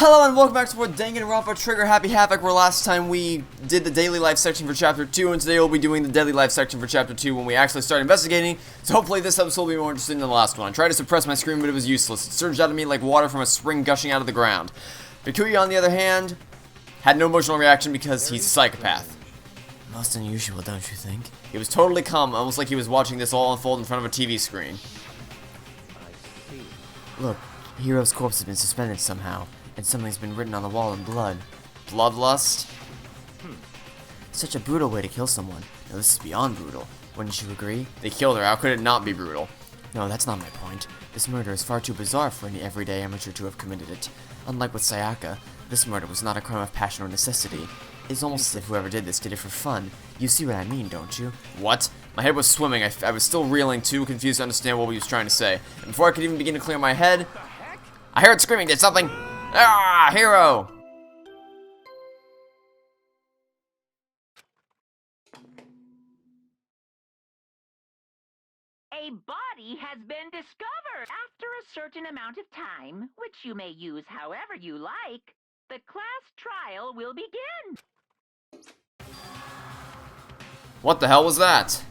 Hello and welcome back to more Danganronpa Trigger Happy Havoc, where last time we did the daily life section for chapter 2, and today we'll be doing the daily life section for chapter 2 when we actually start investigating, so hopefully this episode will be more interesting than the last one. I tried to suppress my scream, but it was useless. It surged out of me like water from a spring gushing out of the ground. Bikuya, on the other hand, had no emotional reaction because he's a psychopath. Most unusual, don't you think? He was totally calm, almost like he was watching this all unfold in front of a TV screen. Look, Hiro's corpse has been suspended somehow. And something's been written on the wall in blood. Bloodlust? Such a brutal way to kill someone. Now this is beyond brutal. Wouldn't you agree? They killed her, how could it not be brutal? No, that's not my point. This murder is far too bizarre for any everyday amateur to have committed it. Unlike with Sayaka, this murder was not a crime of passion or necessity. It's almost as if whoever did this did it for fun. You see what I mean, don't you? What? My head was swimming, I was still reeling, too confused to understand what he was trying to say. And before I could even begin to clear my head, I heard screaming, did something! Ah, Hero! A body has been discovered. After a certain amount of time, which you may use however you like, the class trial will begin. What the hell was that?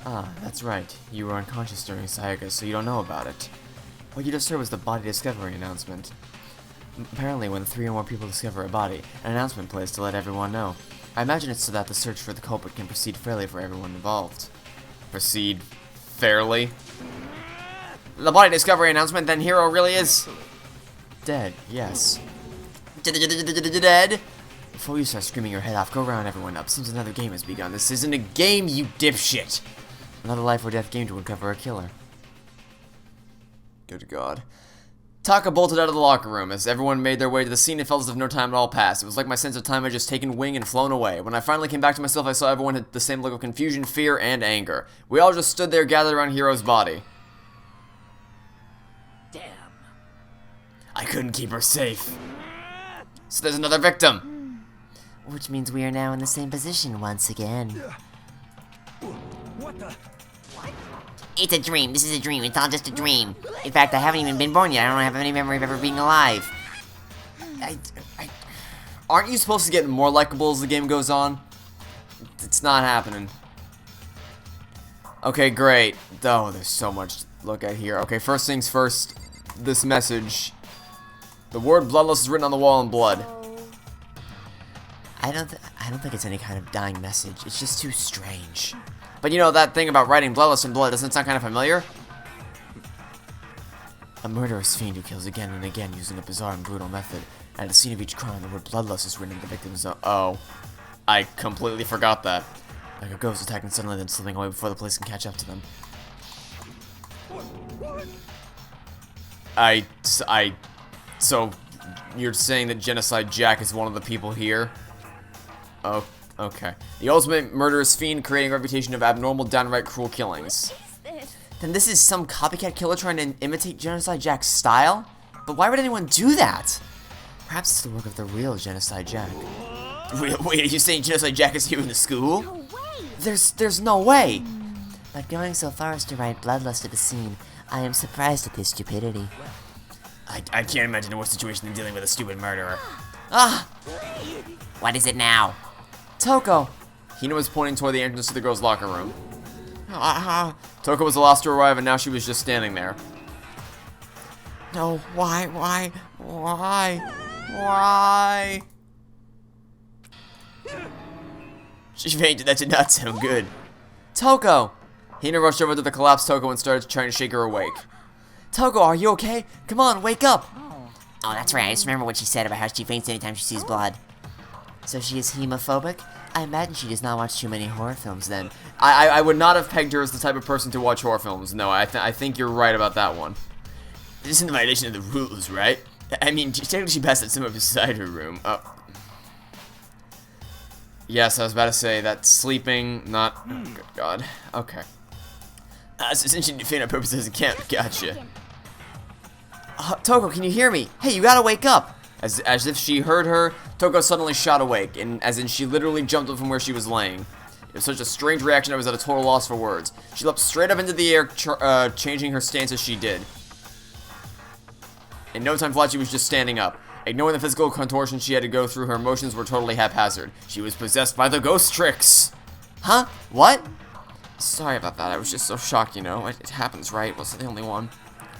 Ah, that's right. You were unconscious during Sayaka, so you don't know about it. What you just heard was the body discovery announcement. Apparently, when 3 or more people discover a body, an announcement plays to let everyone know. I imagine it's so that the search for the culprit can proceed fairly for everyone involved. Proceed fairly? The body discovery announcement, then Hero really is dead, yes. Dead? Before you start screaming your head off, go round everyone up. Seems another game has begun. This isn't a game, you dipshit! Another life or death game to uncover a killer. Good God. Taka bolted out of the locker room. As everyone made their way to the scene, it felt as if no time at all passed. It was like my sense of time had just taken wing and flown away. When I finally came back to myself, I saw everyone had the same look of confusion, fear, and anger. We all just stood there gathered around Hiro's body. Damn. I couldn't keep her safe. So there's another victim. Which means we are now in the same position once again. What the? It's a dream. This is a dream. It's all just a dream. In fact, I haven't even been born yet. I don't have any memory of ever being alive. Aren't you supposed to get more likable as the game goes on? It's not happening. Okay, great. Oh, there's so much to look at here. Okay, first things first. This message. The word bloodless is written on the wall in blood. I don't think it's any kind of dying message. It's just too strange. But you know that thing about writing bloodless in blood, doesn't it sound kind of familiar? A murderous fiend who kills again and again using a bizarre and brutal method. At the scene of each crime, the word bloodless is written in the victim's zone. Oh. I completely forgot that. Like a ghost attacking suddenly then slipping away before the police can catch up to them. So, you're saying that Genocide Jack is one of the people here? Oh, okay. The ultimate murderous fiend creating a reputation of abnormal, downright cruel killings. Then this is some copycat killer trying to imitate Genocide Jack's style? But why would anyone do that? Perhaps it's the work of the real Genocide Jack. Wait, are you saying Genocide Jack is here in the school? No way! There's no way! But going so far as to write bloodlust at the scene, I am surprised at this stupidity. I can't imagine a worse situation than dealing with a stupid murderer. Ah! What is it now? Toko! Hina was pointing toward the entrance to the girls' locker room. Toko was the last to arrive, and now she was just standing there. No, why? She fainted, that did not sound good. Toko! Hina rushed over to the collapsed Toko and started trying to shake her awake. Toko, are you okay? Come on, wake up! Oh, that's right. I just remember what she said about how she faints anytime she sees blood. So she is hemophobic? I imagine she does not watch too many horror films then. I would not have pegged her as the type of person to watch horror films. No, I think you're right about that one. This isn't a violation of the rules, right? I mean, technically she passed out somewhere beside her room. Oh. Yes, I was about to say that sleeping, not... Oh, good God. Okay. So since she didn't faint on purpose as a camp, gotcha. Toko, can you hear me? Hey, you gotta wake up! As if she heard her, Toko suddenly shot awake, and as in she literally jumped up from where she was laying. It was such a strange reaction I was at a total loss for words. She leapt straight up into the air, changing her stance as she did. In no time flat, she was just standing up. Ignoring the physical contortions she had to go through, her emotions were totally haphazard. She was possessed by the ghost tricks. Huh? What? Sorry about that. I was just so shocked, you know. It happens, right? Was the only one.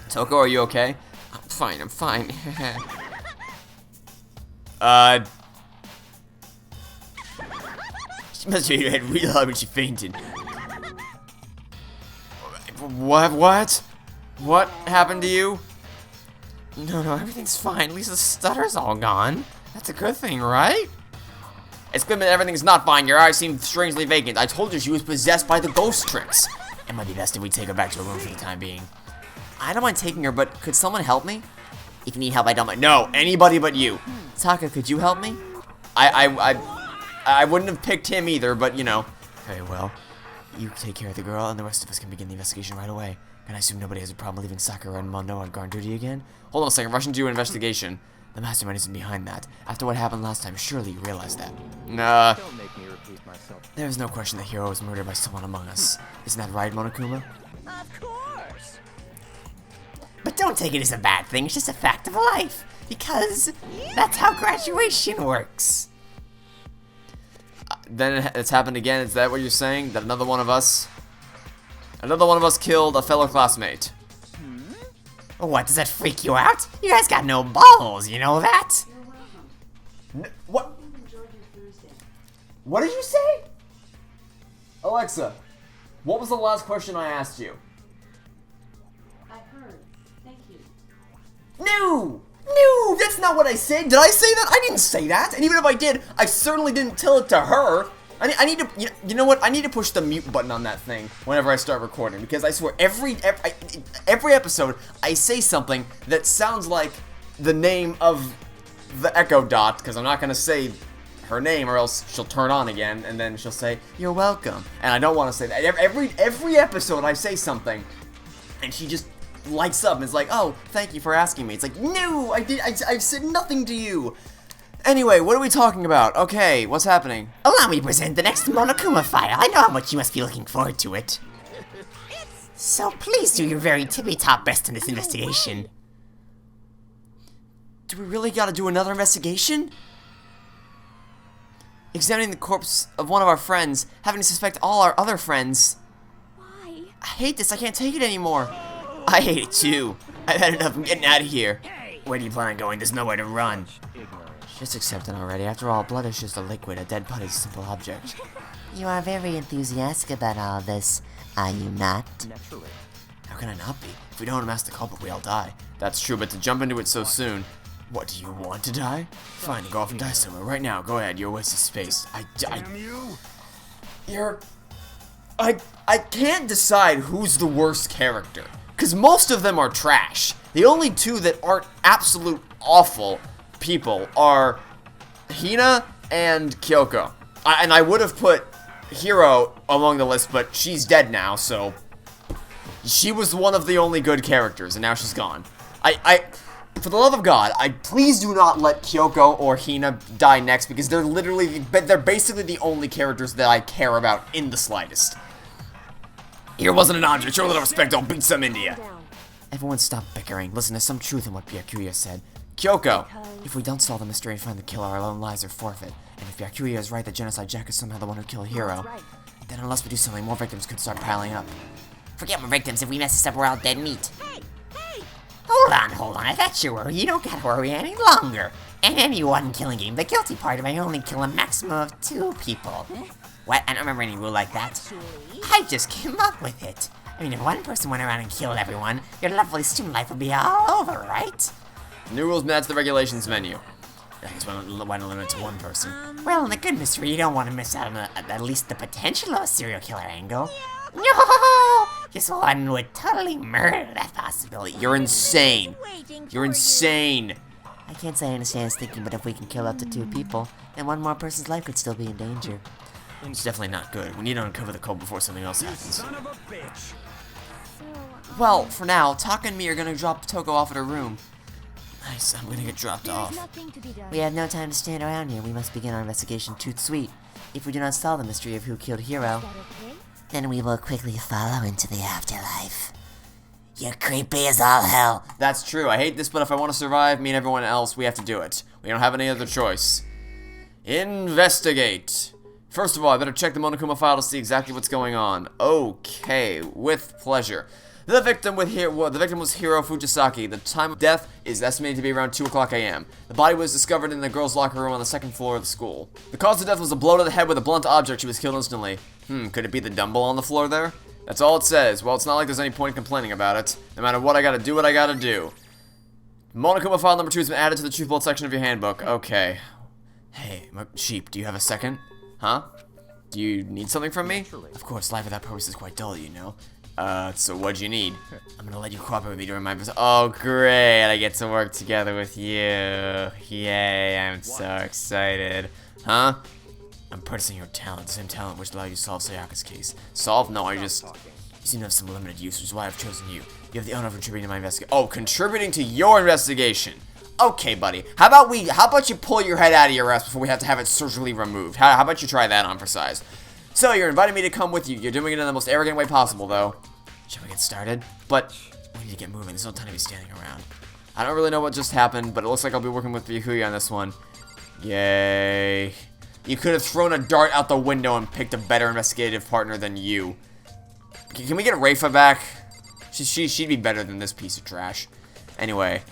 Toko, are you okay? I'm fine. I'm fine. She must have hit her head really hard when she fainted. What? What happened to you? No, everything's fine. At least the stutter's all gone. That's a good thing, right? It's good that everything's not fine. Your eyes seem strangely vacant. I told you she was possessed by the ghost tricks. It might be best if we take her back to her room for the time being. I don't mind taking her, but could someone help me? If you need help, I don't mind. No, anybody but you. Taka, could you help me? I wouldn't have picked him either, but you know. Very well. You take care of the girl, and the rest of us can begin the investigation right away. And I assume nobody has a problem leaving Sakura and Mondo on guard duty again? Hold on a second, rushing to an investigation. The mastermind isn't behind that. After what happened last time, surely you realize that. Nah. Don't make me repeat myself. There's no question the hero was murdered by someone among us. Isn't that right, Monokuma? Of course. But don't take it as a bad thing, it's just a fact of life. Because that's how graduation works. Then it's happened again. Is that what you're saying? That another one of us killed a fellow classmate? What, does that freak you out? You guys got no balls, you know that? What? What did you say? Alexa, what was the last question I asked you? I heard. Thank you. No, that's not what I said. Did I say that? I didn't say that. And even if I did, I certainly didn't tell it to her. I need to, you know what? I need to push the mute button on that thing whenever I start recording, because I swear every episode I say something that sounds like the name of the Echo Dot, because I'm not gonna say her name or else she'll turn on again and then she'll say you're welcome, and I don't want to say that. Every episode I say something and she just lights up and is like, oh, thank you for asking me. It's like, no, I said nothing to you. Anyway, what are we talking about? Okay, what's happening? Allow me to present the next Monokuma file. I know how much you must be looking forward to it. So please do your very tippy-top best in this investigation. Do we really gotta do another investigation? Examining the corpse of one of our friends, having to suspect all our other friends. Why? I hate this, I can't take it anymore. I hate it too. I've had enough, I'm getting out of here. Where do you plan on going? There's nowhere to run. Just accept it already. After all, blood is just a liquid. A dead body's a simple object. You are very enthusiastic about all this, are you not? Naturally. How can I not be? If we don't unmask the culprit, we all die. That's true, but to jump into it so soon... What, do you want to die? Fine, go off and die somewhere. Right now, go ahead. You're a waste of space. I can't decide who's the worst character. Because most of them are trash. The only two that aren't absolute awful people are Hina and Kyoko. And I would have put Hiro along the list, but she's dead now, so she was one of the only good characters, and now she's gone. For the love of God, please do not let Kyoko or Hina die next, because they're basically the only characters that I care about in the slightest. Here wasn't an object. Show a little respect. I'll beat some India. Everyone stop bickering. Listen, there's some truth in what Byakuya said. Kyoko, if we don't solve the mystery and find the killer, our own lives are forfeit. And if Byakuya is right that Genocide Jack is somehow the one who killed Hiro, then unless we do something, more victims could start piling up. Forget more victims. If we mess this up, we're all dead meat. Hey! Hold on. If that's your worry, you don't gotta worry any longer. In any one killing game, the guilty party may only kill a maximum of 2 people. What? I don't remember any rule like that. I just came up with it. I mean, if one person went around and killed everyone, your lovely student life would be all over, right? New rules match the regulations menu. I guess why not limit it to 1 person? Well, in the good mystery, you don't want to miss out on at least the potential of a serial killer angle. No! Just one would totally murder that possibility. You're insane. You're insane. I can't say I understand his thinking, but if we can kill up to 2 people, then one more person's life could still be in danger. It's definitely not good. We need to uncover the code before something else happens. Son of a bitch. Well, for now, Taka and me are gonna drop Toko off at her room. Nice, I'm gonna get dropped off. We have no time to stand around here. We must begin our investigation tout sweet. If we do not solve the mystery of who killed Hiro, then we will quickly follow into the afterlife. You're creepy as all hell. That's true. I hate this, but if I want to survive, me and everyone else, we have to do it. We don't have any other choice. Investigate. First of all, I better check the Monokuma file to see exactly what's going on. Okay, with pleasure. The victim was Hiro Fujisaki. The time of death is estimated to be around 2 o'clock a.m. The body was discovered in the girls' locker room on the second floor of the school. The cause of death was a blow to the head with a blunt object. She was killed instantly. Could it be the dumbbell on the floor there? That's all it says. Well, it's not like there's any point in complaining about it. No matter what, I gotta do what I gotta do. Monokuma file number 2 has been added to the truth bullet section of your handbook. Okay. Hey, sheep, do you have a second? Huh? Do you need something from me? Of course, life without purpose is quite dull, you know. So what'd you need? I'm gonna let you cooperate with me during my visit. Oh, great, I get to work together with you. Yay, I'm so excited. Huh? I'm purchasing your talent, the same talent which allowed you to solve Sayaka's case. Solve? No, you seem to have some limited use, which is why I've chosen you. You have the honor of contributing to my investigation. Oh, contributing to your investigation. Okay, buddy. How about you pull your head out of your ass before we have to have it surgically removed? How about you try that on for size? So, you're inviting me to come with you. You're doing it in the most arrogant way possible, though. Shall we get started? But, we need to get moving. There's no time to be standing around. I don't really know what just happened, but it looks like I'll be working with Ryuhui on this one. Yay. You could have thrown a dart out the window and picked a better investigative partner than you. Can we get Rafa back? She'd be better than this piece of trash. Anyway.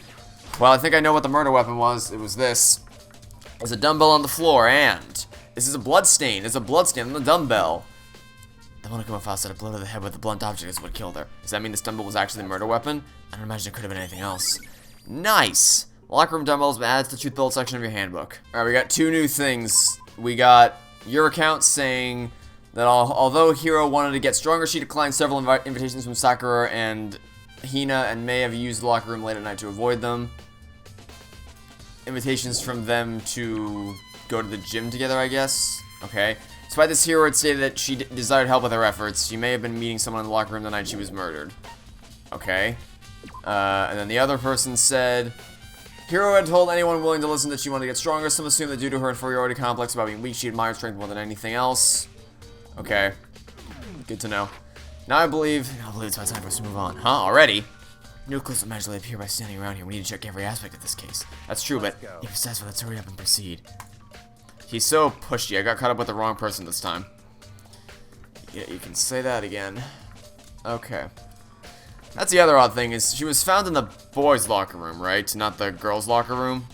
Well, I think I know what the murder weapon was. It was this. There's a dumbbell on the floor, and this is a blood stain. There's a blood stain on the dumbbell. The Monokuma file said a blow to the head with a blunt object is what killed her. Does that mean this dumbbell was actually the murder weapon? I don't imagine it could have been anything else. Nice! Locker room dumbbells been added to the truth bullet section of your handbook. Alright, we got 2 new things. We got your account saying that although Hiro wanted to get stronger, she declined several invitations from Sakura and Hina and may have used the locker room late at night to avoid them. Invitations from them to go to the gym together, I guess. Okay. Despite this, Hiro had stated that she desired help with her efforts. She may have been meeting someone in the locker room the night she was murdered. Okay. And then the other person said, Hiro had told anyone willing to listen that she wanted to get stronger. Some assume that due to her inferiority complex about being weak, she admired strength more than anything else. Okay. Good to know. Now I believe it's my time for us to move on. Huh? Already? No clues will magically appear by standing around here. We need to check every aspect of this case. That's true, but if it's satisfied, let's hurry up and proceed. He's so pushy. I got caught up with the wrong person this time. Yeah, you can say that again. Okay. That's the other odd thing, is she was found in the boys' locker room, right? Not the girls' locker room.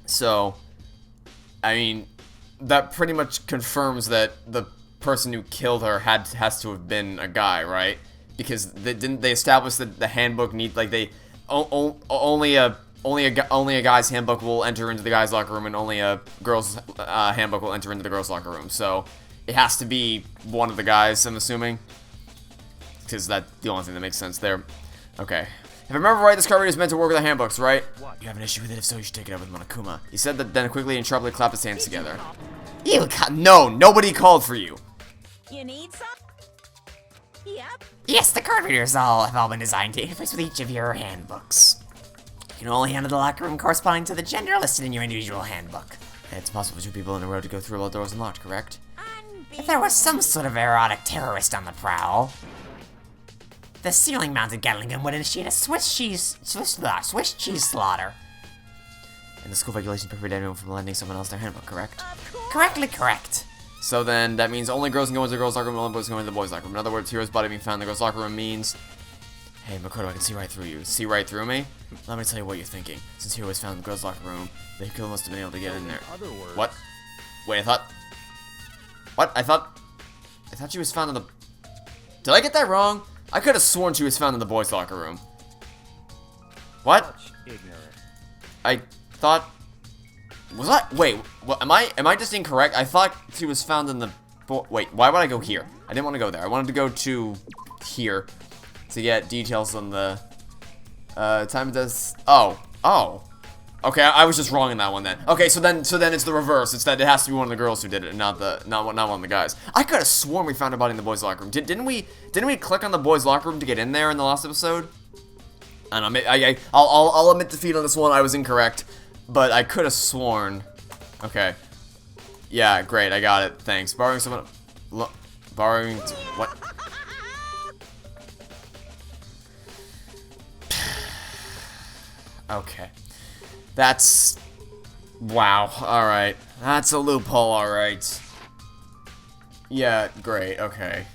So, I mean, that pretty much confirms that the person who killed her has to have been a guy, right? Because they established that the handbook only a guy's handbook will enter into the guy's locker room, and only a girl's handbook will enter into the girl's locker room. So it has to be one of the guys, I'm assuming, because that's the only thing that makes sense there. Okay. If I remember right, this card is meant to work with the handbooks, right? You have an issue with it? If so, you should take it up with Monokuma. He said that, then quickly and sharply clapped his hands together. No, nobody called for you. You need some? Yep. Yes, the card readers have all been designed to interface with each of your handbooks. You can only enter the locker room corresponding to the gender listed in your individual handbook. It's possible for 2 people in a row to go through all doors unlocked, correct? If there was some sort of erotic terrorist on the prowl, the ceiling-mounted Gatling gun would initiate a Swiss cheese slaughter. And the school regulations prohibit anyone from lending someone else their handbook, correct? Correctly correct. So then, that means only girls can go into the girls' locker room, only boys can go into the boys' locker room. In other words, Hiro's body being found in the girls' locker room means... Hey, Makoto, I can see right through you. See right through me? Let me tell you what you're thinking. Since Hiro was found in the girls' locker room, the killer must have been able to get in there. What? Wait, I thought... What? I thought she was found in the... Did I get that wrong? I could have sworn she was found in the boys' locker room. What? I thought... Was I? Wait, what, am I just incorrect? I thought she was found in the... Wait, why would I go here? I didn't want to go there. I wanted to go to here to get details on the time of this. Oh. Okay, I was just wrong in that one then. Okay, so then it's the reverse. It's that it has to be one of the girls who did it, and not one of the guys. I could have sworn we found a body in the boys' locker room. Didn't we click on the boys' locker room to get in there in the last episode? I don't know. I'll admit defeat on this one. I was incorrect. But I could have sworn. Okay. Yeah, great. I got it. Thanks. Borrowing someone. Borrowing. What? Okay. That's... Wow, alright. That's a loophole, alright. Yeah, great, okay.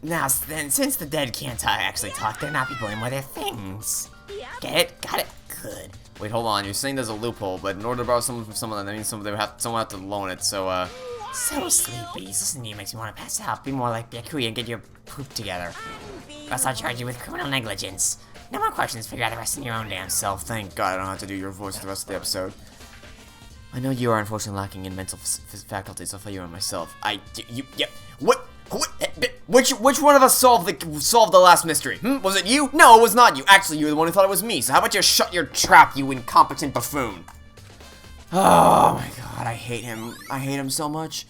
Now, then, since the dead can't actually talk, they're not people anymore, they're things. Get it? Got it? Good. Wait, hold on, you're saying there's a loophole, but in order to borrow something from someone, that means someone would have to loan it, so, So sleepy. Listening to you makes me want to pass out. Be more like Byakuya and get your poop together. Or else I'll charge you with criminal negligence. No more questions, figure out the rest in your own damn self. thank God I don't have to do your voice for the rest of the episode. I know you are unfortunately lacking in mental faculties, I'll fill you in myself. Which one of us solved the last mystery? Was it you? No, it was not you. Actually, you were the one who thought it was me, so how about you shut your trap, you incompetent buffoon? Oh my God, I hate him. I hate him so much.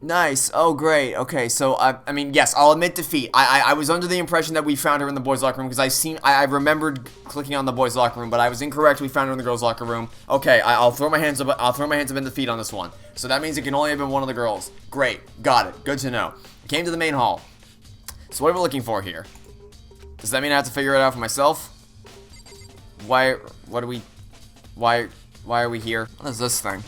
Nice. Oh, great. Okay, so, I mean, yes, I'll admit defeat. I was under the impression that we found her in the boys' locker room, because I remembered clicking on the boys' locker room, but I was incorrect. We found her in the girls' locker room. Okay, I'll throw my hands up. I'll throw my hands up in defeat on this one. So that means it can only have been one of the girls. Great. Got it. Good to know. Came to the main hall. So what are we looking for here? Does that mean I have to figure it out for myself? Why are we here? What is this thing?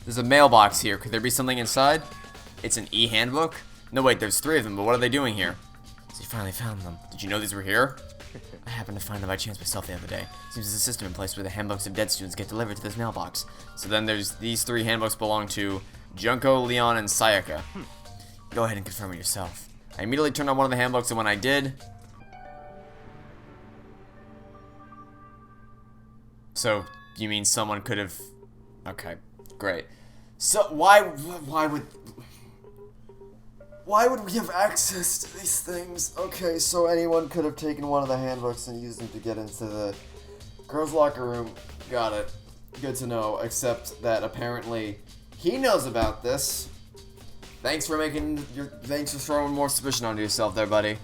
There's a mailbox here. Could there be something inside? It's an e-handbook? No, wait, there's 3 of them, but what are they doing here? So you finally found them. Did you know these were here? I happened to find them by chance myself the other day. Seems there's a system in place where the handbooks of dead students get delivered to this mailbox. So then there's these 3 handbooks belong to Junko, Leon, and Sayaka. Go ahead and confirm it yourself. I immediately turned on one of the handbooks, and when I did... So, you mean someone could have... Okay, great. So, why would we have access to these things? Okay, so anyone could have taken one of the handbooks and used them to get into the girls' locker room. Got it. Good to know, except that apparently he knows about this. Thanks for throwing more suspicion onto yourself there, buddy.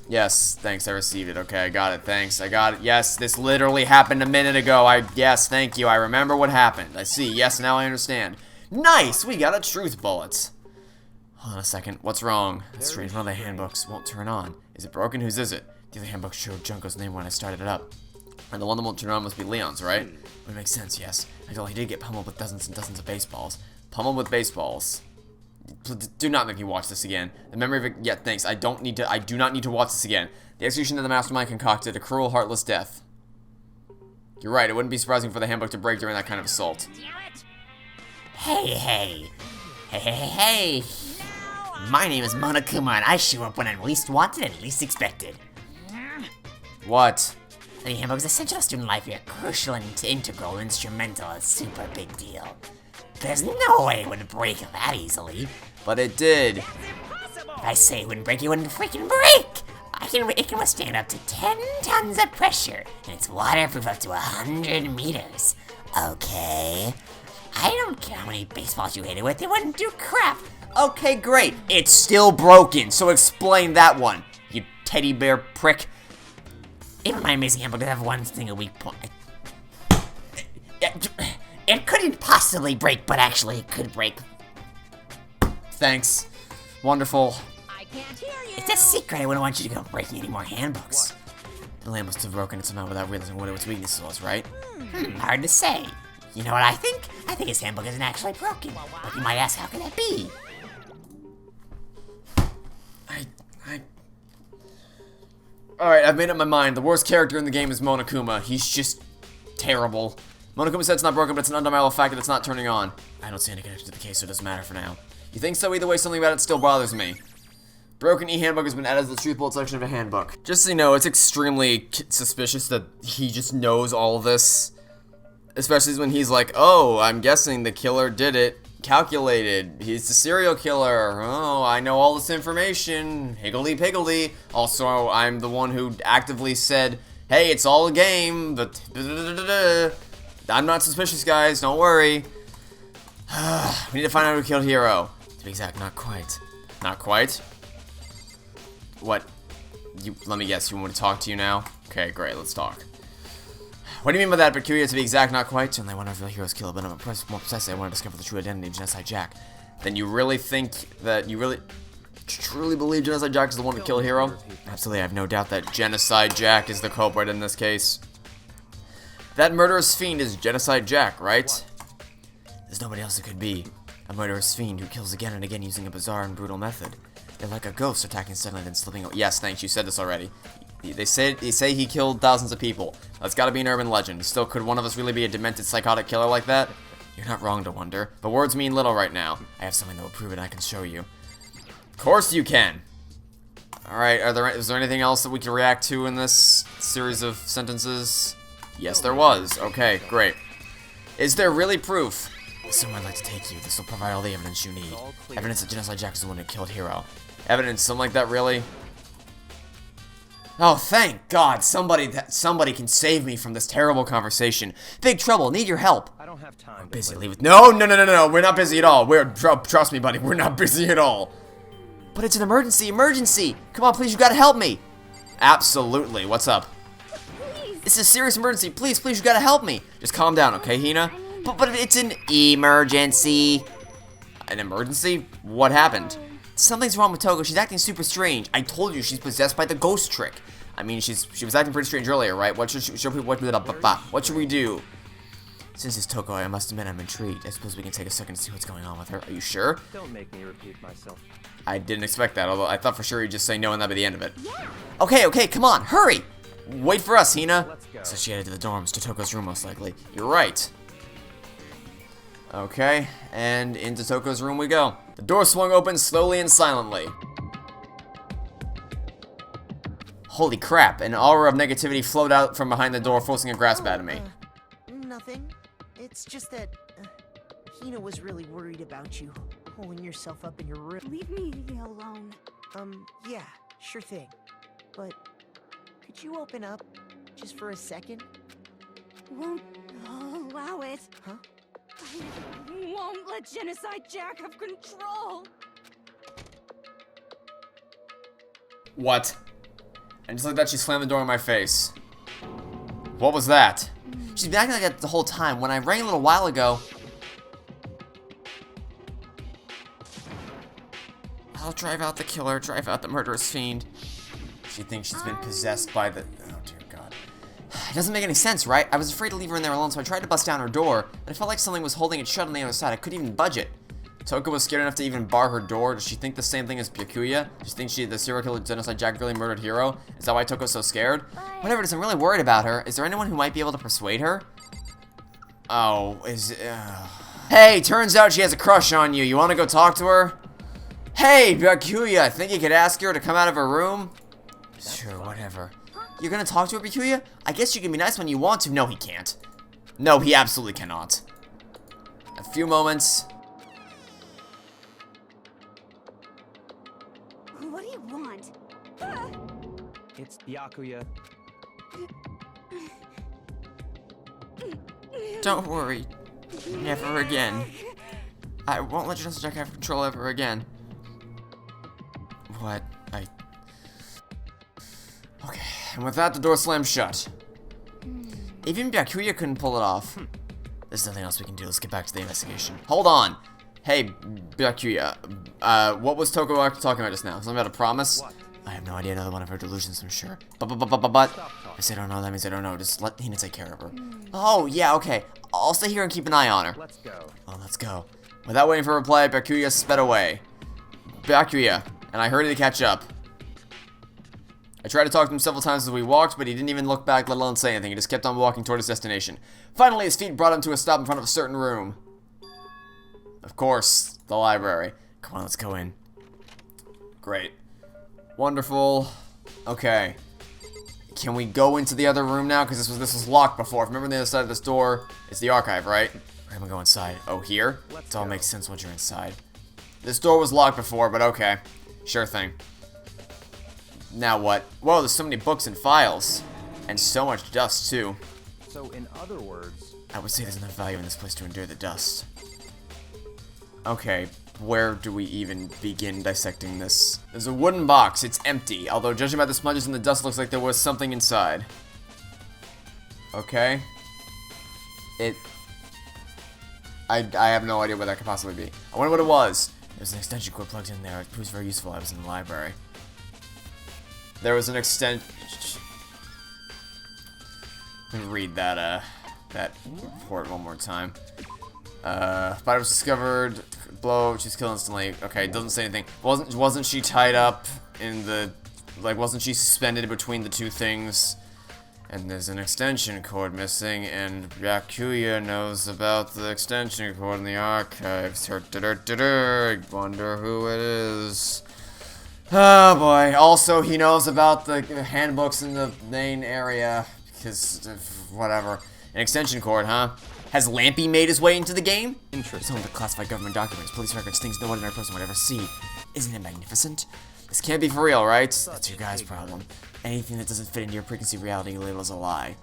Yes, thanks, I received it. Okay, I got it, thanks, I got it. Yes, this literally happened a minute ago. Yes, thank you, I remember what happened. I see, yes, now I understand. Nice, we got a truth bullet. Hold on a second, what's wrong? That's strange, one of the handbooks won't turn on. Is it broken? Whose is it? The other handbook showed Junko's name when I started it up. And the one that won't turn on must be Leon's, right? Would make sense, yes. After all, he did get pummeled with dozens and dozens of baseballs. Pummeled with baseballs. Do not make me watch this again. The memory of it, yeah, thanks. I do not need to watch this again. The execution of the mastermind concocted a cruel, heartless death. You're right, it wouldn't be surprising for the handbook to break during that kind of assault. Hey. My name is Monokuma, and I show up when I'm least wanted and least expected. What? The handbook is essential to student life here, crucial and integral, instrumental, a super big deal. There's no way it would break that easily. But it did. If I say it wouldn't break, it wouldn't freaking break! It can withstand up to 10 tons of pressure, and it's waterproof up to 100 meters. Okay? I don't care how many baseballs you hit it with, it wouldn't do crap. Okay, great. It's still broken, so explain that one, you teddy bear prick. Even my amazing handbook doesn't have one single weak point. It couldn't possibly break, but actually it could break. Thanks. Wonderful. I can't hear you. It's a secret. I wouldn't want you to go breaking any more handbooks. The lamp must have broken its amount without realizing what its weakness was, right? Hard to say. You know what I think? I think his handbook isn't actually broken. But you might ask, how can that be? Alright, I've made up my mind. The worst character in the game is Monokuma. He's just terrible. Monokuma said it's not broken, but it's an undeniable fact that it's not turning on. I don't see any connection to the case, so it doesn't matter for now. You think so? Either way, something about it still bothers me. Broken e-handbook has been added to the truth bullet section of a handbook. Just so you know, it's extremely suspicious that he just knows all of this. Especially when he's like, oh, I'm guessing the killer did it. Calculated. He's the serial killer. Oh, I know all this information. Higgledy-piggledy. Also, I'm the one who actively said, hey, it's all a game, but I'm not suspicious, guys. Don't worry. We need to find out who killed Hiro. To be exact, not quite. Not quite? What? Let me guess, you want me to talk to you now? Okay, great, let's talk. What do you mean by that? Peculiar, to be exact, not quite. Certainly, I want to reveal Hiro's killer, but more precisely, I want to discover the true identity of Genesai Jack. Then you really think that truly believe Genocide Jack is the one to kill Hero? Absolutely, I have no doubt that Genocide Jack is the culprit in this case. That murderous fiend is Genocide Jack, right? There's nobody else it could be. A murderous fiend who kills again and again using a bizarre and brutal method. They're like a ghost attacking suddenly then slipping away. Yes, thanks, you said this already. They say he killed thousands of people. That's gotta be an urban legend. Still, could one of us really be a demented psychotic killer like that? You're not wrong to wonder, but words mean little right now. I have something that will prove it, I can show you. Of course you can! Alright, is there anything else that we can react to in this series of sentences? Yes, there was. Okay, great. Is there really proof? Somewhere I'd like to take you. This will provide all the evidence you need. Evidence that Genocide Jack is the one who killed Hero. Evidence, something like that, really? Oh, thank God! Somebody can save me from this terrible conversation. Big trouble. Need your help. I don't have time. I'm busy. Leave it. No. We're not busy at all. Trust me, buddy. We're not busy at all. But it's an emergency. Emergency! Come on, please. You gotta help me. Absolutely. What's up? It's a serious emergency. Please, you gotta help me. Just calm down, okay, Hina? But it's an emergency. An emergency? What happened? Something's wrong with Toko. She's acting super strange. I told you she's possessed by the ghost trick. I mean, she was acting pretty strange earlier, right? What should we do? Since it's Toko, I must admit I'm intrigued. I suppose we can take a second to see what's going on with her. Are you sure? Don't make me repeat myself. I didn't expect that, although I thought for sure you'd just say no and that'd be the end of it. Yeah. Okay, come on, hurry! Wait for us, Hina. Let's go. So she headed to the dorms, to Toko's room most likely. You're right. Okay, and into Toko's room we go. The door swung open slowly and silently. Holy crap, an aura of negativity flowed out from behind the door, forcing a grasp out of me. Nothing. It's just that Hina was really worried about you, holding yourself up in your room. Leave me alone. Yeah, sure thing. But could you open up just for a second? Won't allow it. Huh? I won't let Genocide Jack have control. What? And just like that, she slammed the door in my face. What was that? She's been acting like that the whole time. When I rang a little while ago... I'll drive out the killer, drive out the murderous fiend. She thinks she's been possessed by the... Oh, dear God. It doesn't make any sense, right? I was afraid to leave her in there alone, so I tried to bust down her door, but I felt like something was holding it shut on the other side. I couldn't even budge it. Toko was scared enough to even bar her door. Does she think the same thing as Byakuya? Does she think the serial killer Genocide Jack really murdered Hiro? Is that why Toko's so scared? Whatever it is, I'm really worried about her. Is there anyone who might be able to persuade her? Oh, Hey, turns out she has a crush on you. You want to go talk to her? Hey, Byakuya, I think you could ask her to come out of her room? Sure, whatever. You're gonna talk to her, Byakuya? I guess you can be nice when you want to. No, he can't. No, he absolutely cannot. A few moments... What do you want? It's Byakuya. Don't worry. Never again. I won't let Genocide Jack have control ever again. What? Okay, and with that, the door slammed shut. Even Byakuya couldn't pull it off. There's nothing else we can do. Let's get back to the investigation. Hold on. Hey, Byakuya. What was Toko talking about just now? Something about a promise? What? I have no idea. Another one of her delusions, I'm sure. But, if I don't know, that means I don't know. Just let Hina take care of her. Oh, yeah, okay. I'll stay here and keep an eye on her. Let's go. Oh, let's go. Without waiting for a reply, Byakuya sped away. Byakuya, and I hurried to catch up. I tried to talk to him several times as we walked, but he didn't even look back, let alone say anything. He just kept on walking toward his destination. Finally, his feet brought him to a stop in front of a certain room. Of course, the library. Come on, let's go in. Great. Wonderful. Okay. Can we go into the other room now? Because this was locked before. If you remember on the other side of this door, it's the archive, right? We're gonna go inside. Oh, here? It all makes sense once you're inside. This door was locked before, but okay. Sure thing. Now what? Whoa, there's so many books and files. And so much dust, too. So, in other words... I would say there's enough value in this place to endure the dust. Okay, where do we even begin dissecting this? There's a wooden box. It's empty. Although, judging by the smudges and the dust, looks like there was something inside. Okay. I have no idea what that could possibly be. I wonder what it was. There's an extension cord plugged in there. It proves very useful. I was in the library. There was an extension. Let me read that report one more time. Body was discovered. Blow. She's killed instantly. Okay, doesn't say anything. Wasn't she tied up in the, like, wasn't she suspended between the two things? And there's an extension cord missing, and Byakuya knows about the extension cord in the archives. I wonder who it is. Oh boy. Also, he knows about the handbooks in the main area, because whatever. An extension cord, huh? Has Lampy made his way into the game? Interesting. It's home to classified government documents, police records, things no ordinary person would ever see. Isn't it magnificent? This can't be for real, right? That's your guy's problem. Anything that doesn't fit into your preconceived reality you label as a lie.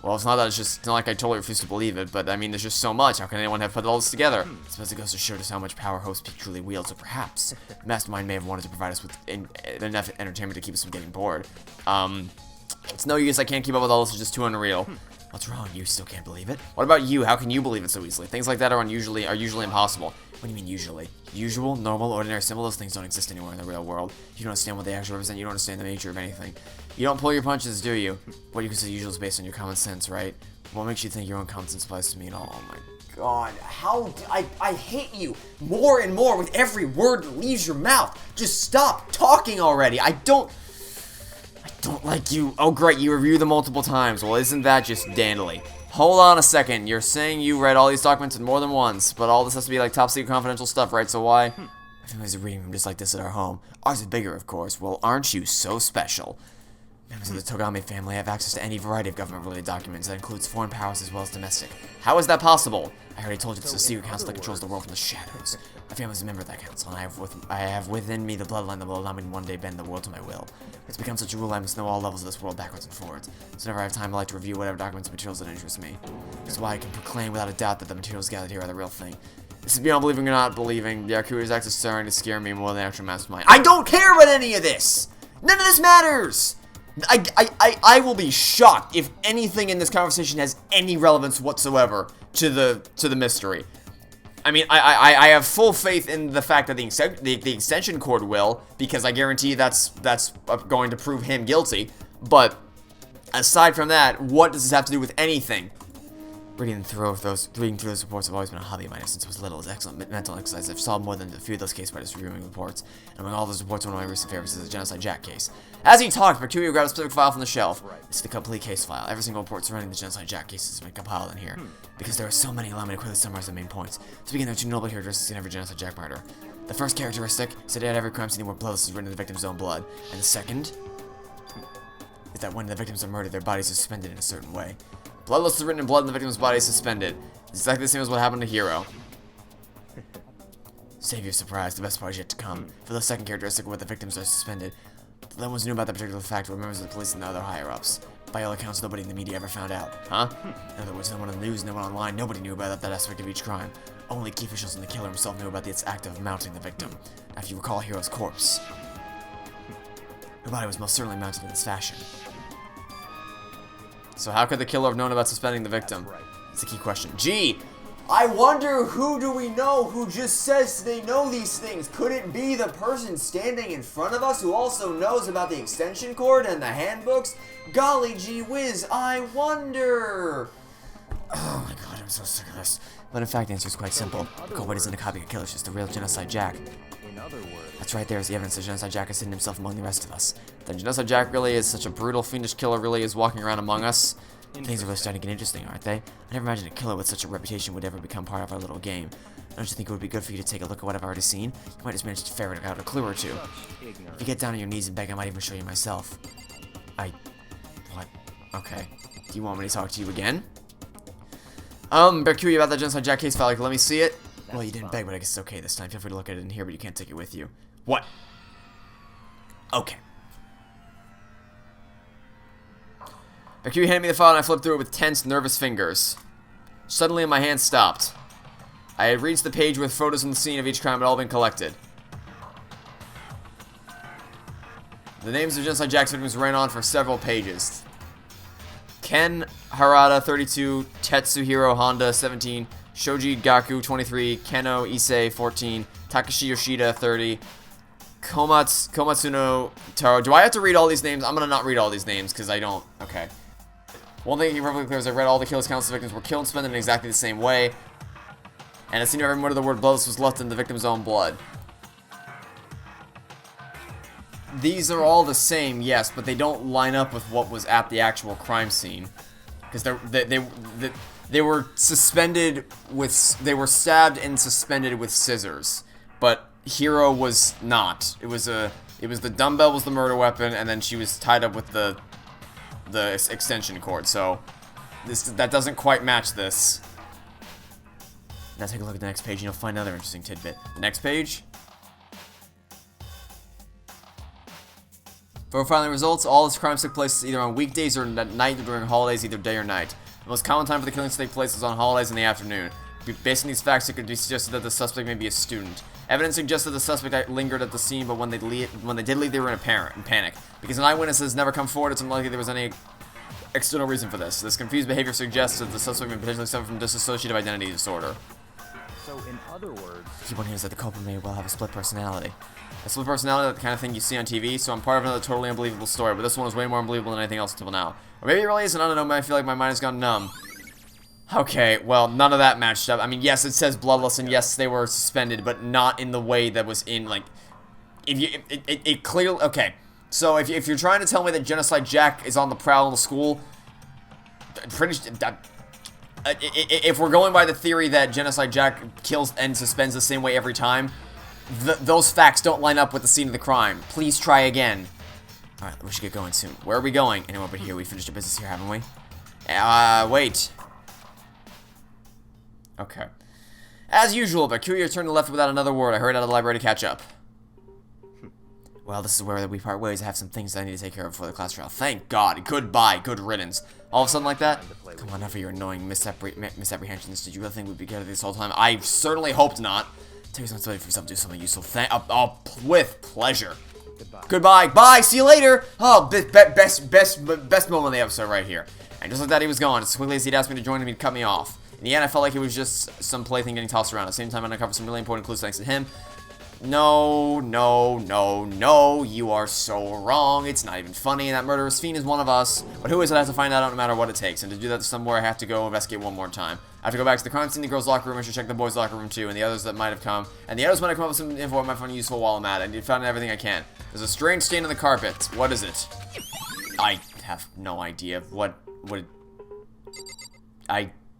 Well, it's not that it's not like I totally refuse to believe it, but I mean, there's just so much. How can anyone have put all this together? I suppose it goes to show just how much power Host Peak truly wields, or perhaps the Mastermind may have wanted to provide us with enough entertainment to keep us from getting bored. It's no use, I can't keep up with all this, it's just too unreal. What's wrong? You still can't believe it? What about you? How can you believe it so easily? Things like that are usually impossible. What do you mean usually? Usual, normal, ordinary, simple, those things don't exist anywhere in the real world. You don't understand what they actually represent, you don't understand the nature of anything. You don't pull your punches, do you? What you consider usual is based on your common sense, right? What makes you think your own common sense applies to me at all? Oh my god, I hate you more and more with every word that leaves your mouth. Just stop talking already. I don't like you. Oh great, you reviewed them multiple times. Well, isn't that just dandly? Hold on a second. You're saying you read all these documents more than once, but all this has to be like top secret confidential stuff, right? So why? My family's a reading room just like this at our home. Ours is bigger, of course. Well, aren't you so special? Members of the Togami family have access to any variety of government-related documents. That includes foreign powers as well as domestic. How is that possible? I already told you it's a secret council that controls the world from the shadows. My family's a member of that council, and I have within me the bloodline that will allow me to one day bend the world to my will. It's become such a rule I must know all levels of this world backwards and forwards. So whenever I have time, I like to review whatever documents and materials that interest me. That's why I can proclaim without a doubt that the materials gathered here are the real thing. This is beyond believing or not believing. Yakuza's acts are starting to scare me more than the actual mastermind. I don't care about any of this! None of this matters! I will be shocked if anything in this conversation has any relevance whatsoever to the mystery. I mean, I have full faith in the fact that the extension cord will, because I guarantee that's going to prove him guilty. But aside from that, what does this have to do with anything? Reading through those reports have always been a hobby of mine since I was little. It's excellent mental exercise. I've solved more than a few of those case writers reviewing reports. And among all those reports, one of my recent favorites is the Genocide Jack case. As he talked, Mercurio grabbed a specific file from the shelf. It's the complete case file. Every single report surrounding the Genocide Jack case has been compiled in here. Because there are so many, allow me to quickly summarize the main points. To begin, there are two noble characteristics in every Genocide Jack murder. The first characteristic is that at every crime scene where blood is written in the victim's own blood. And the second is that when the victims are murdered, their bodies are suspended in a certain way. Bloodless is written in blood and the victim's body is suspended. It's exactly the same as what happened to Hero. Save your surprise, the best part is yet to come. For the second characteristic where the victims are suspended, no one's knew about that particular fact, but members of the police and the other higher-ups. By all accounts, nobody in the media ever found out. Huh? In other words, no one on the news, no one online, nobody knew about that aspect of each crime. Only key officials and the killer himself knew about the act of mounting the victim. Now, if you recall Hero's corpse, her body was most certainly mounted in this fashion. So how could the killer have known about suspending the victim? It's a key question. Gee, I wonder who do we know who just says they know these things? Could it be the person standing in front of us who also knows about the extension cord and the handbooks? Golly gee whiz, I wonder. Oh my god, I'm so sick of this. But in fact, the answer is quite simple. The culprit isn't a copycat killer, it's just the real Genocide Jack. In other words, That's right, there's the evidence that Genocide Jack has hidden himself among the rest of us. That Genocide Jack really is such a brutal, fiendish killer really is walking around among us. Things are really starting to get interesting, aren't they? I never imagined a killer with such a reputation would ever become part of our little game. Don't you think it would be good for you to take a look at what I've already seen? You might just manage to ferret out a clue or two. If you get down on your knees and beg, I might even show you myself. What? Okay. Do you want me to talk to you again? Mercury about that Genocide Jack case file, let me see it. Well, you didn't beg, but I guess it's okay this time. Feel free to look at it in here, but you can't take it with you. What? Okay. Mercury handed me the file and I flipped through it with tense, nervous fingers. Suddenly, my hand stopped. I had reached the page with photos from the scene of each crime had all been collected. The names of Genocide Jack's victims ran on for several pages. Ken Harada, 32, Tetsuhiro Honda, 17, Shoji Gaku, 23, Keno Issei, 14, Takashi Yoshida, 30. Komatsuno Taro. Do I have to read all these names? I'm gonna not read all these names, because I don't... Okay. One thing perfectly clear is I read all the kills, countless victims were killed and spent in exactly the same way. And it seemed every word of the word bloodless was left in the victim's own blood. These are all the same, yes, but they don't line up with what was at the actual crime scene. Because they were suspended with... They were stabbed and suspended with scissors. But Hiro was not. It was the dumbbell was the murder weapon, and then she was tied up with the extension cord. So that doesn't quite match this. Now take a look at the next page and you'll find another interesting tidbit. The next page. For filing results, all this crimes took place either on weekdays or at night or during holidays, either day or night. The most common time for the killings to take place is on holidays in the afternoon. Based on these facts, it could be suggested that the suspect may be a student. Evidence suggests that the suspect lingered at the scene, but when they did leave, they were in panic. Because an eyewitness has never come forward, it's unlikely there was any external reason for this. This confused behavior suggests that the suspect may potentially suffer from dissociative identity disorder. So, in other words... The key point here is that the culprit may well have a split personality. A split personality, the kind of thing you see on TV, so I'm part of another totally unbelievable story, but this one is way more unbelievable than anything else until now. Or maybe it really isn't, I don't know, but I feel like my mind has gone numb. Okay, well, none of that matched up. I mean, yes, it says bloodless, and yes, they were suspended, but not in the way that was in, like... It clearly... Okay, so if you're trying to tell me that Genocide Jack is on the prowl in the school... If we're going by the theory that Genocide Jack kills and suspends the same way every time, those facts don't line up with the scene of the crime. Please try again. Alright, we should get going soon. Where are we going? Anyway, but here, we finished our business here, haven't we? Wait. Okay. As usual, but Kyuya turned left without another word. I hurried out of the library to catch up. Well, this is where we part ways. I have some things that I need to take care of before the class trial. Thank God. Goodbye. Good riddance. All of a sudden like that? Come on, enough of your annoying misapprehensions. Did you really think we'd be good at this whole time? I certainly hoped not. Take responsibility for yourself. Do something useful. With pleasure. Goodbye. Bye. See you later. Oh, best moment of the episode right here. And just like that, he was gone. As quickly as he'd asked me to join him, he'd cut me off. In the end, I felt like it was just some plaything getting tossed around. At the same time, I uncovered some really important clues thanks to him. No, you are so wrong. It's not even funny. That murderous fiend is one of us. But who is it? I have to find out no matter what it takes. And to do that somewhere, I have to go investigate one more time. I have to go back to the crime scene, the girls' locker room. I should check the boys' locker room too, and the others that might have come. And the others might have come up with some info I might find useful while I'm at it. I need to find everything I can. There's a strange stain on the carpet. What is it? I have no idea.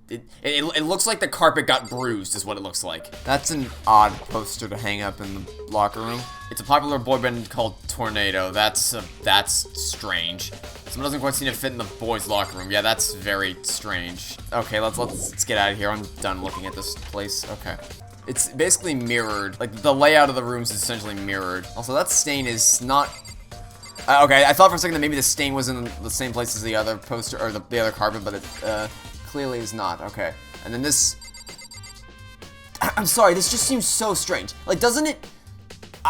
It looks like the carpet got bruised, is what it looks like. That's an odd poster to hang up in the locker room. It's a popular boy band called Tornado. That's strange. Someone doesn't quite seem to fit in the boys' locker room. Yeah, that's very strange. Okay, let's get out of here. I'm done looking at this place. Okay. It's basically mirrored. Like, the layout of the rooms is essentially mirrored. Also, that stain is not... okay, I thought for a second that maybe the stain was in the same place as the other poster, or the other carpet, but it, clearly is not. Okay. And then this... I'm sorry, this just seems so strange. Like, doesn't it...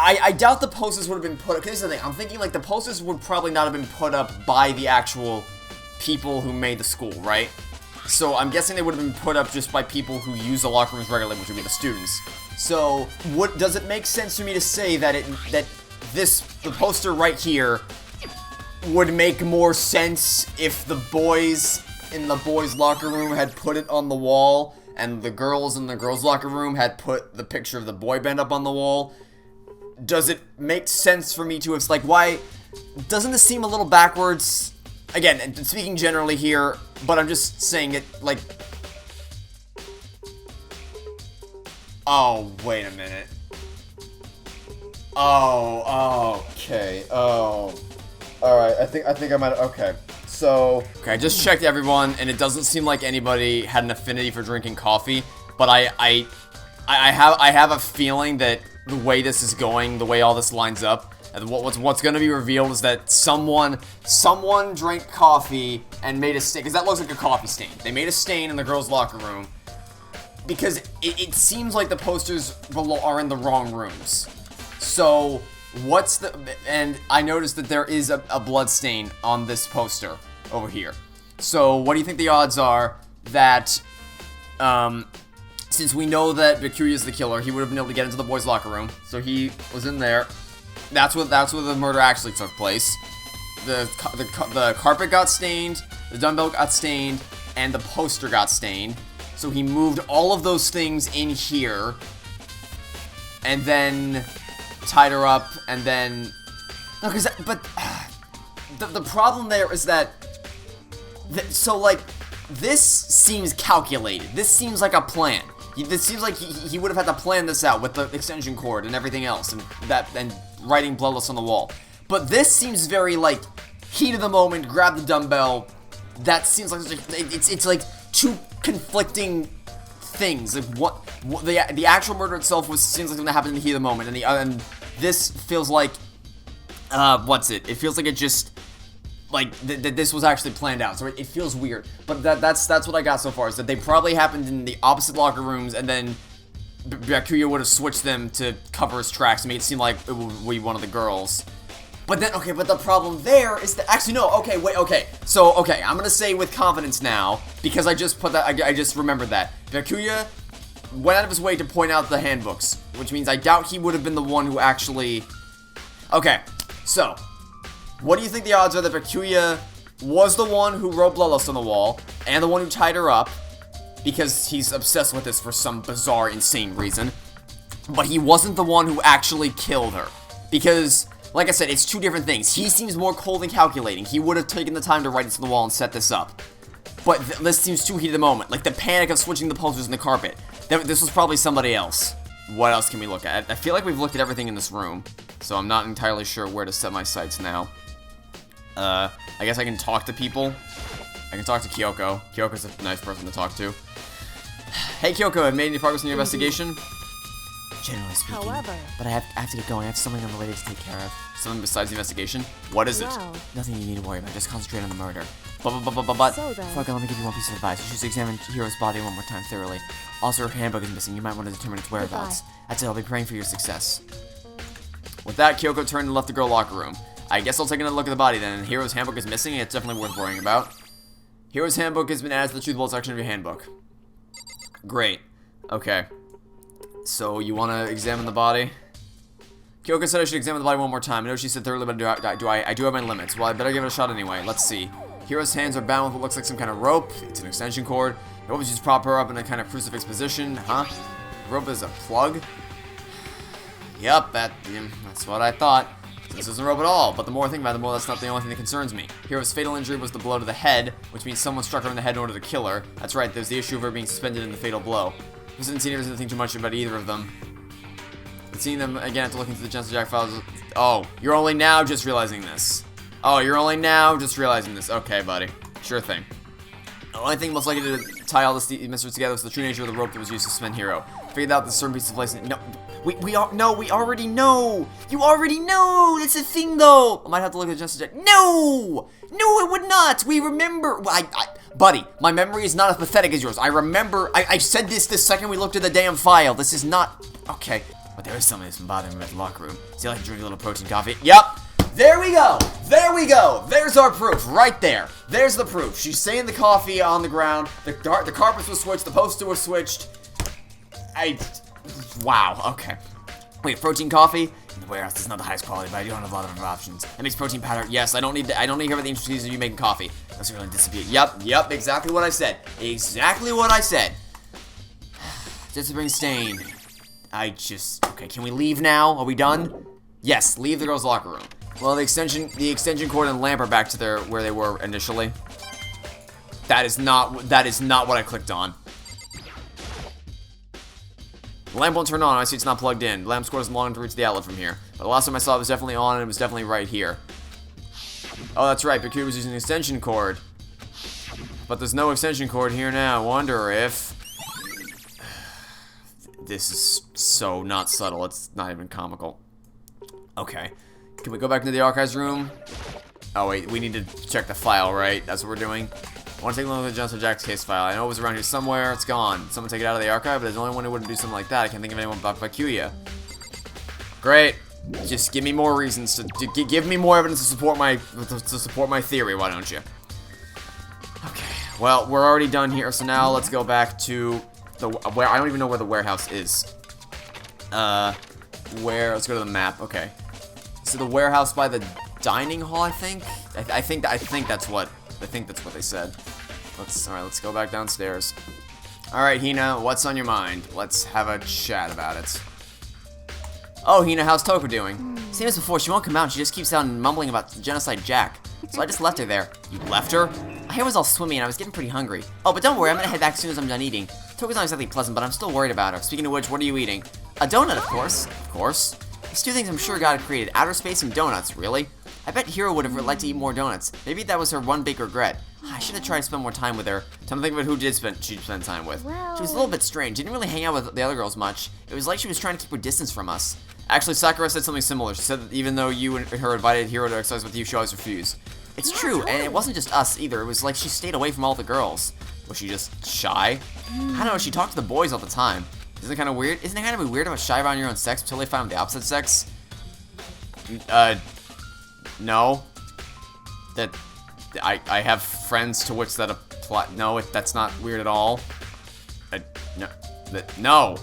I doubt the posters would have been put up... Here's the thing. I'm thinking, like, the posters would probably not have been put up by the actual people who made the school, right? So, I'm guessing they would have been put up just by people who use the locker rooms regularly, which would be the students. So, does it make sense for me to say that the poster right here would make more sense if the boys in the boys' locker room had put it on the wall, and the girls in the girls' locker room had put the picture of the boy band up on the wall? Does it make sense for me to have, like, why, doesn't this seem a little backwards? Again, speaking generally here, but I'm just saying it, like, oh, wait a minute. Oh, okay, oh, alright, I think I might, okay. So, okay, I just checked everyone, and it doesn't seem like anybody had an affinity for drinking coffee, but I have a feeling that the way this is going, the way all this lines up, and what's going to be revealed is that someone drank coffee and made a stain, because that looks like a coffee stain. They made a stain in the girls' locker room, because it seems like the posters are in the wrong rooms. So, and I noticed that there is a blood stain on this poster over here. So, what do you think the odds are that, since we know that Bakuya is the killer, he would have been able to get into the boys' locker room. So he was in there. That's where the murder actually took place. The carpet got stained, the dumbbell got stained, and the poster got stained. So he moved all of those things in here, and then tied her up, and then no, the problem there is that so like this seems calculated. This seems like a plan. This seems like he would have had to plan this out with the extension cord and everything else, and writing bloodless on the wall. But this seems very like heat of the moment. Grab the dumbbell. That seems like it's like two conflicting things. Like what the actual murder itself seems like something that happened in the heat of the moment, and this feels like it feels like it just like this was actually planned out. So it feels weird. But that's what I got so far, is that they probably happened in the opposite locker rooms, and then Bakuya would have switched them to cover his tracks and make it seem like it would be one of the girls. But then, okay, but the problem there is that, actually, no, okay, wait, okay. So, okay, I'm gonna say with confidence now, because I just put that, I just remembered that. Bakuya went out of his way to point out the handbooks, which means I doubt he would have been the one who actually... Okay, so, what do you think the odds are that Bakuya was the one who wrote bloodlust on the wall, and the one who tied her up, because he's obsessed with this for some bizarre, insane reason, but he wasn't the one who actually killed her? Because... like I said, it's two different things. He seems more cold and calculating. He would have taken the time to write it to the wall and set this up. But this seems too heated of the moment. Like the panic of switching the posters in the carpet. This was probably somebody else. What else can we look at? I feel like we've looked at everything in this room. So I'm not entirely sure where to set my sights now. I guess I can talk to people. I can talk to Kyoko. Kyoko's a nice person to talk to. Hey Kyoko, have you made any progress in your investigation? Generally speaking. However, But I have to get going. I have something unrelated to take care of. Something besides the investigation? What is it? well, Nothing you need to worry about. Just concentrate on the murder. But so then, Before I go, let me give you one piece of advice. You should examine Hiro's body one more time thoroughly. Also, her handbook is missing. You might want to determine its whereabouts. That's it. I'll be praying for your success. with that, Kyoko turned and left the girl locker room. I guess I'll take another look at the body then. Hiro's handbook is missing, and it's definitely worth worrying about. Hiro's handbook has been added to the truth bullet section of your handbook. Great. Okay. So, you want to examine the body? Kyoko said I should examine the body one more time. I know she said thoroughly, but I do have my limits. Well, I better give it a shot anyway. Let's see. Hiro's hands are bound with what looks like some kind of rope. It's an extension cord. The rope is just prop her up in a kind of crucifix position. Huh? The rope is a plug? Yup, that's what I thought. This isn't a rope at all, but the more I think about it, the more that's not the only thing that concerns me. Hiro's fatal injury was the blow to the head, which means someone struck her in the head in order to kill her. That's right, there's the issue of her being suspended in the fatal blow. I didn't see anything too much about either of them. But seeing them again after looking through the Jensen Jack files... Oh, you're only now just realizing this. Oh, you're only now just realizing this. Okay, buddy. Sure thing. The only thing most likely to tie all this mystery together was the true nature of the rope that was used to suspend Hiro. Figured out the certain piece of place. No, we already know. You already know. That's the thing, though. I might have to look at Jensen Jack. No, it would not. We remember. Buddy, my memory is not as pathetic as yours. I remember. I said this the second we looked at the damn file. This is not okay. But there is something that's been bothering me at the locker room. See, I like to drink a little protein coffee. Yup. There we go! There we go! There's our proof, right there. There's the proof. She's saying the coffee on the ground. The carpets were switched. The poster was switched. Wow, okay. Wait, protein coffee? In the warehouse, it's not the highest quality, but I do have a lot of other options. That makes protein powder. Yes, I don't need to hear about the intricacies of you making coffee. That's really disappear. Yep, exactly what I said. Exactly what I said. Disappearing stain. Okay, can we leave now? Are we done? Yes, leave the girls' locker room. Well, the extension cord and lamp are back to where they were initially. That is not what I clicked on. The lamp won't turn on. I see it's not plugged in. The lamp's cord isn't long enough to reach the outlet from here. But the last time I saw it was definitely on, and it was definitely right here. Oh, that's right. Bakuya was using an extension cord. But there's no extension cord here now. Wonder if... This is so not subtle. It's not even comical. Okay. Can we go back into the archives room? Oh, wait. We need to check the file, right? That's what we're doing? I want to take a look at the Jensen Jack's case file. I know it was around here somewhere. It's gone. Someone take it out of the archive, but there's only one who wouldn't do something like that. I can't think of anyone but Bakuya. Great. Just give me more reasons to give me more evidence to support my theory, why don't you? Okay. Well, we're already done here, so now let's go back to where I don't even know where the warehouse is. Where? Let's go to the map. Okay. So the warehouse by the dining hall, I think. I think that's what they said. Alright, let's go back downstairs. Alright, Hina, what's on your mind? Let's have a chat about it. Oh, Hina, how's Toko doing? Same as before, she won't come out and she just keeps on mumbling about Genocide Jack. So I just left her there. You left her? My hair was all swimmy and I was getting pretty hungry. Oh, but don't worry, I'm gonna head back as soon as I'm done eating. Toko's not exactly pleasant, but I'm still worried about her. Speaking of which, what are you eating? A donut, of course. Of course. These two things I'm sure God created. Outer space and donuts, really? I bet Hiro would have liked to eat more donuts. Maybe that was her one big regret. I should have tried to spend more time with her. Time to think about who she'd spend time with. Well, she was a little bit strange. Didn't really hang out with the other girls much. It was like she was trying to keep her distance from us. Actually, Sakura said something similar. She said that even though you and her invited Hiro to exercise with you, she always refused. It's true, and it wasn't just us either. It was like she stayed away from all the girls. Was she just shy? I don't know, she talked to the boys all the time. Isn't it kind of weird? Isn't it kind of weird about shy around your own sex until they find the opposite sex? No. That I have friends to which that apply. No, that's not weird at all. No.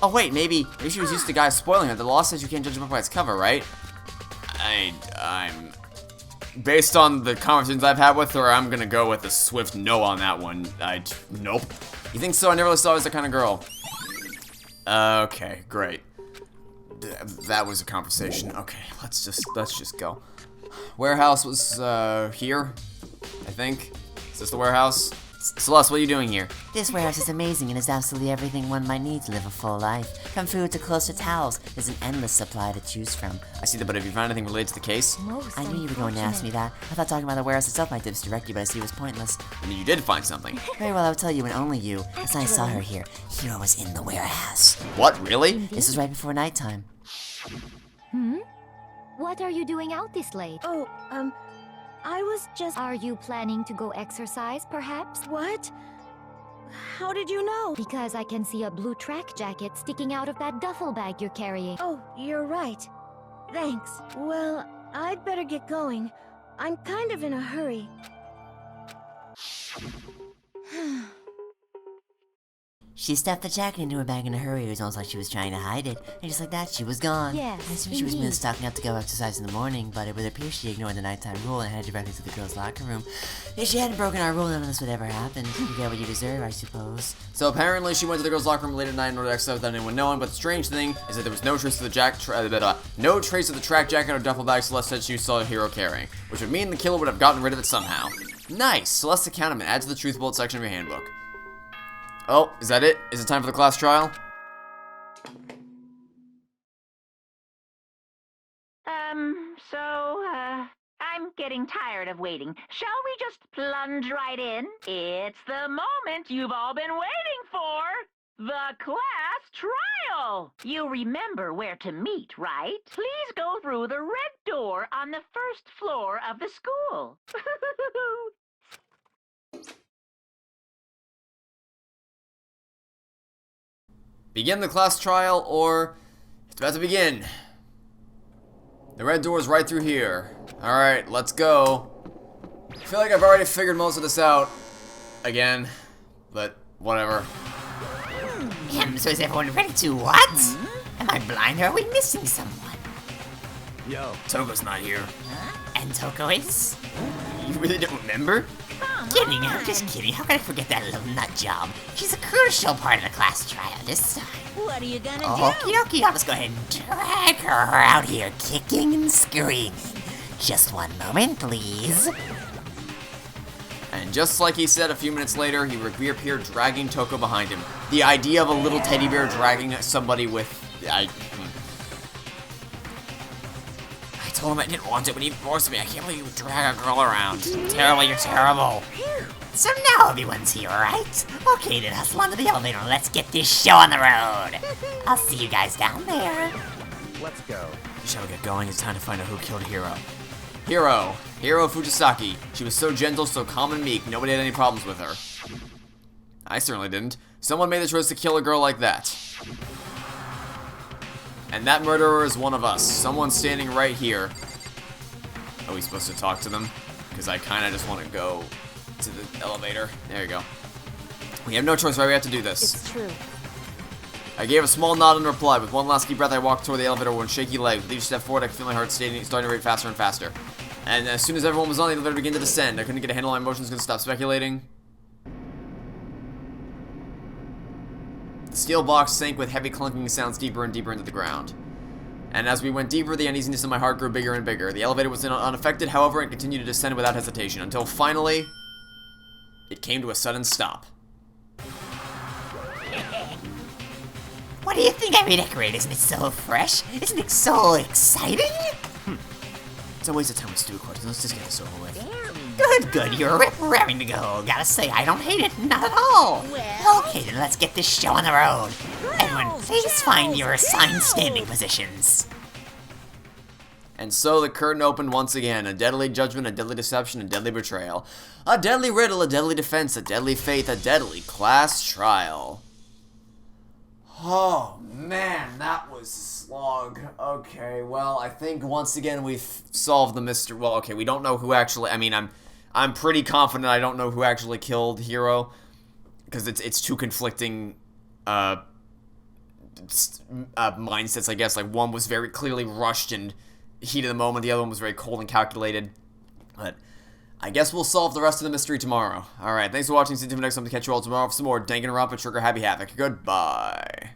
Oh wait, maybe she was used to guys spoiling her. The law says you can't judge a book by its cover, right? I'm based on the conversations I've had with her, I'm gonna go with a swift no on that one. Nope. You think so? I never really saw her as that kind of girl. Okay, great. That was a conversation. Okay, let's just go. Warehouse was here, I think. Is this the warehouse? Celeste, what are you doing here? This warehouse is amazing and is absolutely everything one might need to live a full life. From food to clothes to towels, there's an endless supply to choose from. I see that, but have you found anything related to the case? I knew you were going to ask me that. I thought talking about the warehouse itself might misdirect you, but I see it was pointless. And you did find something. Very well, I'll tell you and only you. As I saw her here, Hiro was in the warehouse. What, really? This was right before nighttime. What are you doing out this late? Oh, I was just... Are you planning to go exercise, perhaps? What? How did you know? Because I can see a blue track jacket sticking out of that duffel bag you're carrying. Oh, you're right. Thanks. Well, I'd better get going. I'm kind of in a hurry. She stuffed the jacket into her bag in a hurry. It was almost like she was trying to hide it. And just like that, she was gone. Yes, I assumed she was indeed. merely stocking up to go exercise in the morning, but it would appear she ignored the nighttime rule and headed directly to the girls' locker room. If she hadn't broken our rule, none of this would ever happen. You get what you deserve, I suppose. So apparently she went to the girls' locker room late at night in order to exercise without anyone knowing, but the strange thing is that there was no trace of the no trace of the track jacket or duffel bag Celeste said she saw Hiro carrying, which would mean the killer would have gotten rid of it somehow. Nice! Celeste's accountment. Add to the truth bullet section of your handbook. Oh, is that it? Is it time for the class trial? I'm getting tired of waiting. Shall we just plunge right in? It's the moment you've all been waiting for! The class trial! You remember where to meet, right? Please go through the red door on the first floor of the school. Begin the class trial, or it's about to begin. The red door is right through here. Alright, let's go. I feel like I've already figured most of this out. Again. But, whatever. So is everyone ready to what? Am I blind or are we missing someone? Yo. Toko's not here. And Toko is? You really don't remember? Kidding, I'm just kidding. How could I forget that little nut job? She's a crucial part of the class trial this time. What are you gonna Okie dokie, I'll just go ahead and drag her out here, kicking and screaming. Just one moment, please. And just like he said a few minutes later, he reappeared dragging Toko behind him. The idea of a little teddy bear dragging somebody with... I told him I didn't want it, but he forced me. I can't believe you would drag a girl around. Terrible, you're terrible. So now everyone's here, right? Okay, then hustle onto the elevator and let's get this show on the road. I'll see you guys down there. Let's go. Shall we get going? It's time to find out who killed Hiro. Hiro Fujisaki. She was so gentle, so calm and meek, nobody had any problems with her. I certainly didn't. Someone made the choice to kill a girl like that. And that murderer is one of us. Someone standing right here. Are we supposed to talk to them? Because I kind of just want to go to the elevator. There you go. We have no choice, right? We have to do this. It's true. I gave a small nod in reply. With one last deep breath, I walked toward the elevator with shaky legs. With each step forward, I could feel my heart starting to rate faster and faster. And as soon as everyone was on, the elevator began to descend. I couldn't get a handle on my emotions, couldn't stop speculating. The steel box sank with heavy clunking sounds deeper and deeper into the ground. And as we went deeper, the uneasiness in my heart grew bigger and bigger. The elevator was unaffected, however, and continued to descend without hesitation, until finally, it came to a sudden stop. What do you think I redecorate? Isn't it so fresh? Isn't it so exciting? It's a waste of time with stupid questions. Let's just get this over with. Good, you're raring to go. Gotta say, I don't hate it, not at all. Okay, then let's get this show on the road. Everyone, please find your assigned standing positions. And so the curtain opened once again. A deadly judgment, a deadly deception, a deadly betrayal. A deadly riddle, a deadly defense, a deadly faith, a deadly class trial. Oh, man, that was a slog. Okay, well, I think once again we've solved the mystery. Well, okay, we don't know who actually... I mean, I'm pretty confident I don't know who actually killed Hiro. Because it's two conflicting mindsets, I guess. Like, one was very clearly rushed and heat of the moment. The other one was very cold and calculated. But I guess we'll solve the rest of the mystery tomorrow. Alright, thanks for watching. See you next time to catch you all tomorrow for some more Danganronpa Trigger Happy Havoc. Goodbye.